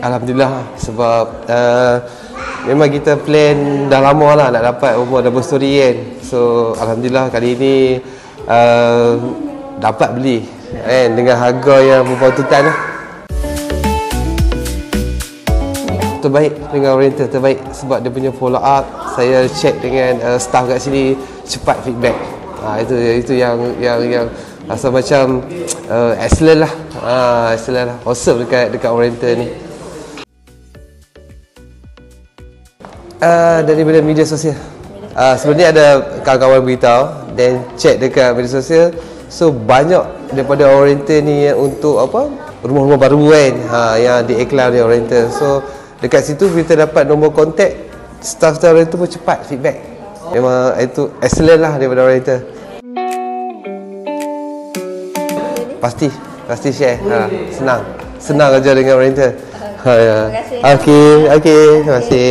Alhamdulillah, sebab memang kita plan dah lama lah nak dapat double story kan. So Alhamdulillah kali ni dapat beli kan, dengan harga yang berpatutan lah. Terbaik dengan Oriental, terbaik sebab dia punya follow up. Saya check dengan staff kat sini, cepat feedback. Itu yang rasa macam excellent lah. Excellent lah, awesome dekat Oriental ni. Daripada media sosial. Sebelum ni ada kawan-kawan beritahu, dan check dekat media sosial. So banyak daripada Oriental ni untuk apa, rumah-rumah baru kan, yang diiklan di Oriental. So dekat situ kita dapat nombor kontak staff Oriental pun cepat feedback. Memang itu excellent lah daripada Oriental. Pasti share. Senang kerja dengan Oriental. Terima kasih. Okey, terima kasih.